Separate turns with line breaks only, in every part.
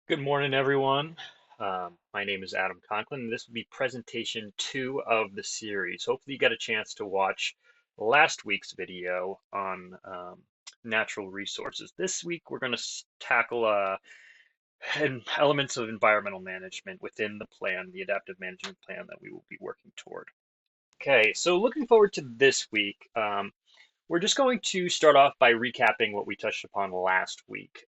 Good morning, everyone. My name is Adam Conklin, and this will be presentation 2 of the series. Hopefully, you got a chance to watch last week's video on natural resources. This week, we're going to tackle elements of environmental management within the plan, the adaptive management plan that we will be working toward. Okay, so looking forward to this week. We're just going to start off by recapping what we touched upon last week.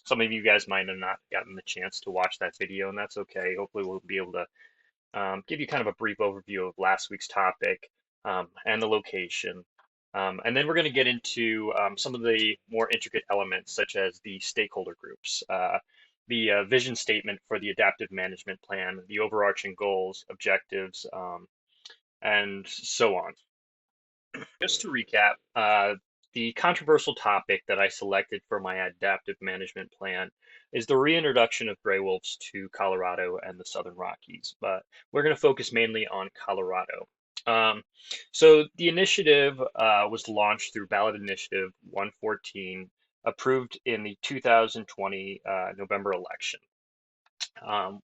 Some of you guys might have not gotten the chance to watch that video, and that's okay. Hopefully, we'll be able to give you kind of a brief overview of last week's topic and the location. And then we're going to get into some of the more intricate elements, such as the stakeholder groups, the vision statement for the adaptive management plan, the overarching goals, objectives, and so on. Just to recap, the controversial topic that I selected for my adaptive management plan is the reintroduction of gray wolves to Colorado and the Southern Rockies, but we're going to focus mainly on Colorado. Um, so the initiative was launched through ballot initiative 114, approved in the 2020 November election. Um,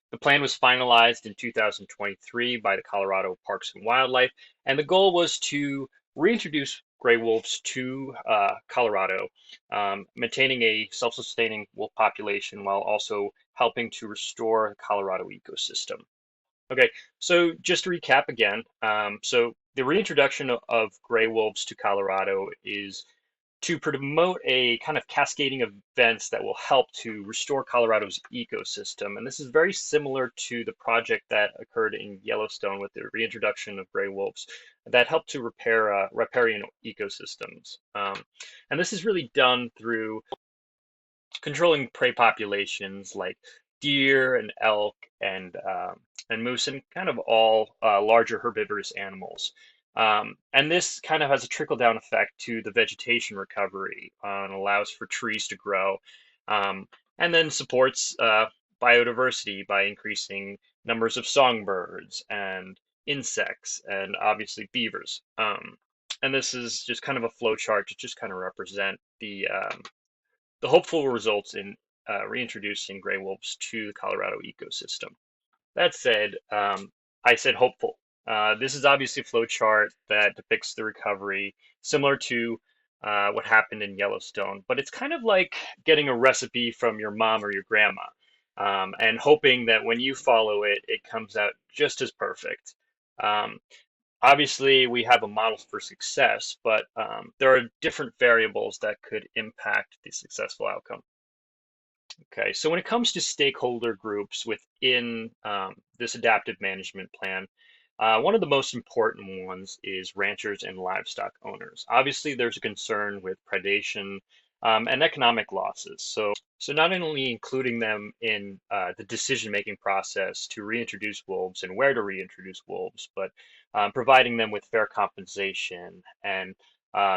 the plan was finalized in 2023 by the Colorado Parks and Wildlife, and the goal was to reintroduce gray wolves to Colorado, maintaining a self-sustaining wolf population while also helping to restore the Colorado ecosystem. Okay, so just to recap again, so the reintroduction of gray wolves to Colorado is to promote a kind of cascading of events that will help to restore Colorado's ecosystem. And this is very similar to the project that occurred in Yellowstone with the reintroduction of gray wolves that helped to repair riparian ecosystems. And this is really done through controlling prey populations like deer and elk and moose and kind of all larger herbivorous animals. And this kind of has a trickle down effect to the vegetation recovery and allows for trees to grow, and then supports biodiversity by increasing numbers of songbirds and insects and obviously beavers. And this is just kind of a flow chart to just kind of represent the hopeful results in reintroducing gray wolves to the Colorado ecosystem. That said, I said hopeful. This is obviously a flow chart that depicts the recovery, similar to what happened in Yellowstone, but it's kind of like getting a recipe from your mom or your grandma, and hoping that when you follow it, it comes out just as perfect. Um, Obviously, we have a model for success, but there are different variables that could impact the successful outcome. Okay, so when it comes to stakeholder groups within this adaptive management plan, one of the most important ones is ranchers and livestock owners. Obviously, there's a concern with predation and economic losses. So not only including them in the decision-making process to reintroduce wolves and where to reintroduce wolves, but providing them with fair compensation and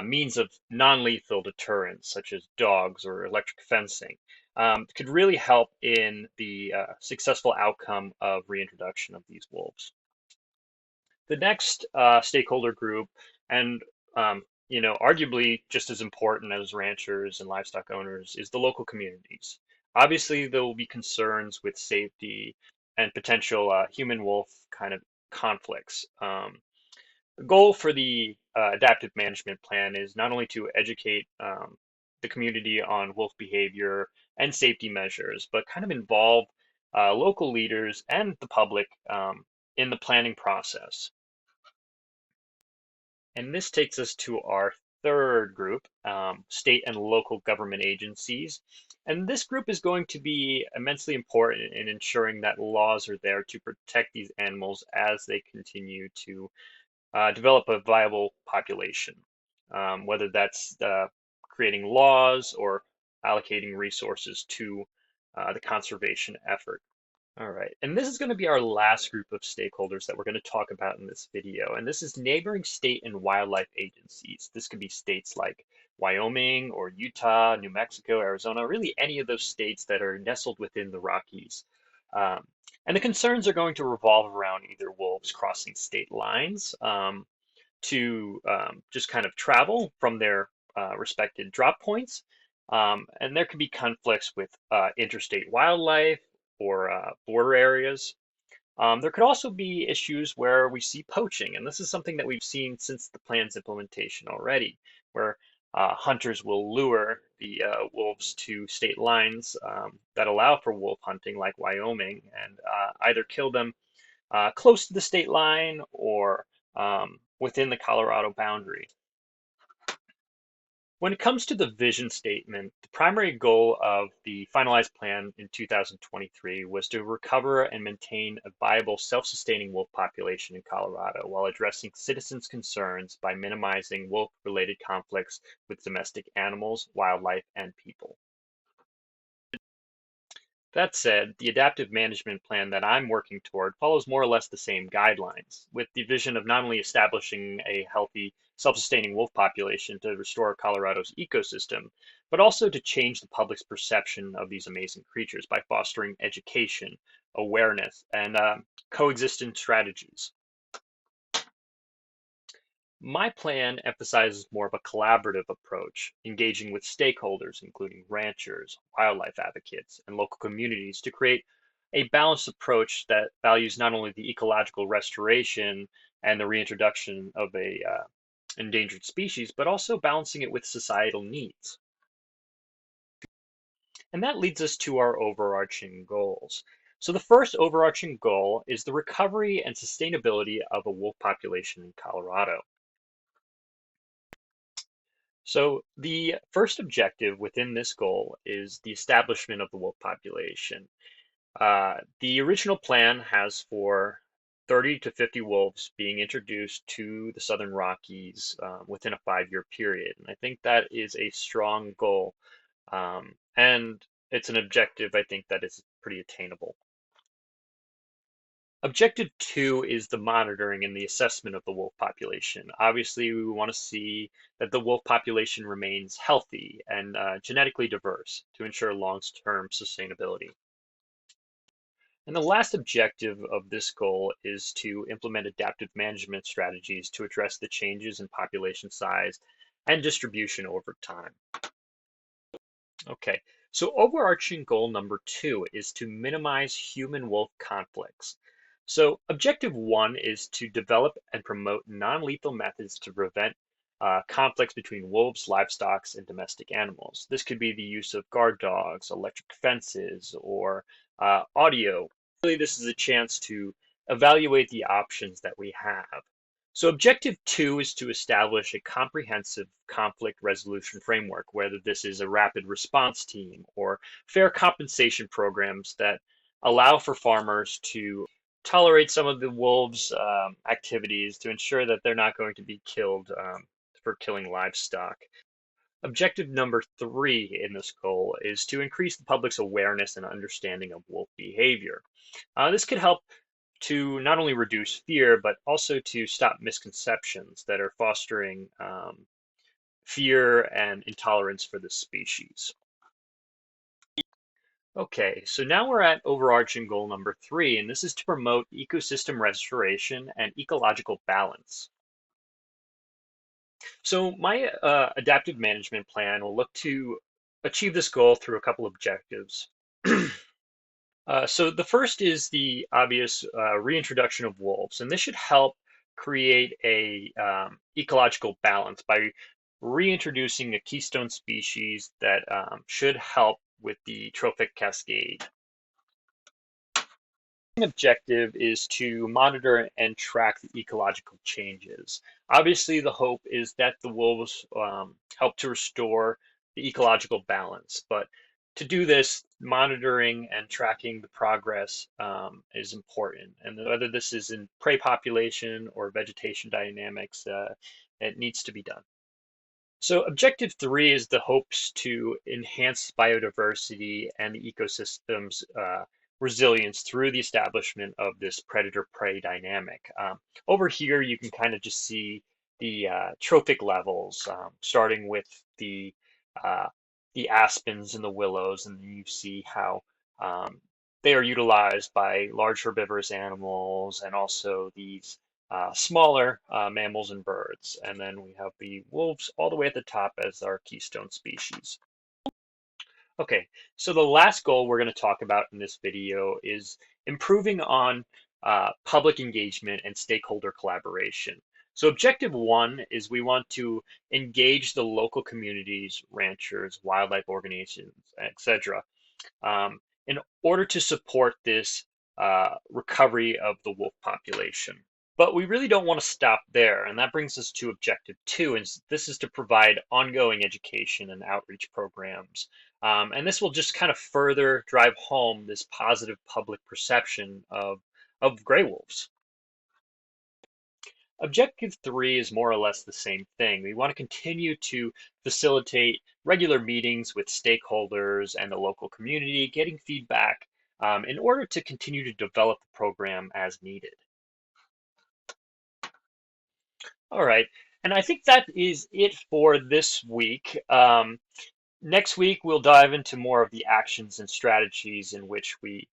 means of non-lethal deterrence, such as dogs or electric fencing, could really help in the successful outcome of reintroduction of these wolves. The next stakeholder group, and arguably just as important as ranchers and livestock owners, is the local communities. Obviously, there will be concerns with safety and potential human-wolf kind of conflicts. The goal for the adaptive management plan is not only to educate the community on wolf behavior and safety measures, but kind of involve local leaders and the public in the planning process. And this takes us to our third group, state and local government agencies. And this group is going to be immensely important in ensuring that laws are there to protect these animals as they continue to develop a viable population, whether that's creating laws or allocating resources to the conservation effort. All right, and this is going to be our last group of stakeholders that we're going to talk about in this video, and this is neighboring state and wildlife agencies. This could be states like Wyoming or Utah, New Mexico, Arizona, really any of those states that are nestled within the Rockies. And the concerns are going to revolve around either wolves crossing state lines, to just kind of travel from their respected drop points, And there could be conflicts with interstate wildlife or border areas. There could also be issues where we see poaching, and this is something that we've seen since the plan's implementation already, where hunters will lure the wolves to state lines that allow for wolf hunting, like Wyoming, and either kill them close to the state line or within the Colorado boundary. When it comes to the vision statement, the primary goal of the finalized plan in 2023 was to recover and maintain a viable, self-sustaining wolf population in Colorado while addressing citizens' concerns by minimizing wolf-related conflicts with domestic animals, wildlife, and people. That said, the adaptive management plan that I'm working toward follows more or less the same guidelines, with the vision of not only establishing a healthy, self-sustaining wolf population to restore Colorado's ecosystem, but also to change the public's perception of these amazing creatures by fostering education, awareness, and coexistence strategies. My plan emphasizes more of a collaborative approach, engaging with stakeholders, including ranchers, wildlife advocates, and local communities to create a balanced approach that values not only the ecological restoration and the reintroduction of a endangered species, but also balancing it with societal needs. And that leads us to our overarching goals. So the first overarching goal is the recovery and sustainability of a wolf population in Colorado. So the first objective within this goal is the establishment of the wolf population. The original plan has for 30 to 50 wolves being introduced to the Southern Rockies within a 5-year period. And I think that is a strong goal. And it's an objective I think that is pretty attainable. Objective 2 is the monitoring and the assessment of the wolf population. Obviously, we want to see that the wolf population remains healthy and genetically diverse to ensure long-term sustainability. And the last objective of this goal is to implement adaptive management strategies to address the changes in population size and distribution over time. Okay, so overarching goal number 2 is to minimize human-wolf conflicts. So objective 1 is to develop and promote non-lethal methods to prevent conflicts between wolves, livestock, and domestic animals. This could be the use of guard dogs, electric fences, or audio. Really, this is a chance to evaluate the options that we have. So objective 2 is to establish a comprehensive conflict resolution framework, whether this is a rapid response team or fair compensation programs that allow for farmers to tolerate some of the wolves' activities to ensure that they're not going to be killed for killing livestock. Objective number 3 in this goal is to increase the public's awareness and understanding of wolf behavior. This could help to not only reduce fear, but also to stop misconceptions that are fostering fear and intolerance for the species. Okay, so now we're at overarching goal number 3, and this is to promote ecosystem restoration and ecological balance. So my adaptive management plan will look to achieve this goal through a couple objectives. So the first is the obvious reintroduction of wolves, and this should help create a ecological balance by reintroducing a keystone species that should help with the trophic cascade. Objective is to monitor and track the ecological changes. Obviously, the hope is that the wolves help to restore the ecological balance, but to do this, monitoring and tracking the progress is important. And whether this is in prey population or vegetation dynamics, it needs to be done. So objective 3 is the hopes to enhance biodiversity and the ecosystem's resilience through the establishment of this predator-prey dynamic. Over here, you can kind of just see the trophic levels, starting with uh, the aspens and the willows, and you see how they are utilized by large herbivorous animals and also these smaller mammals and birds. And then we have the wolves all the way at the top as our keystone species. Okay, so the last goal we're going to talk about in this video is improving on public engagement and stakeholder collaboration. So objective one is we want to engage the local communities, ranchers, wildlife organizations, etc., um, in order to support this recovery of the wolf population. But we really don't want to stop there, and that brings us to objective two, and this is to provide ongoing education and outreach programs. And this will just kind of further drive home this positive public perception of gray wolves. Objective three is more or less the same thing. We want to continue to facilitate regular meetings with stakeholders and the local community, getting feedback in order to continue to develop the program as needed. All right, and I think that is it for this week. Next week, we'll dive into more of the actions and strategies in which we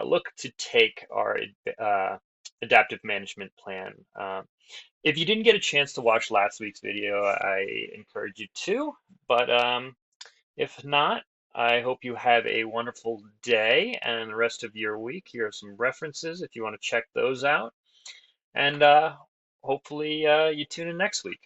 look to take our uh, adaptive management plan. If you didn't get a chance to watch last week's video, I encourage you to, but if not, I hope you have a wonderful day and the rest of your week. Here are some references if you want to check those out, and hopefully you tune in next week.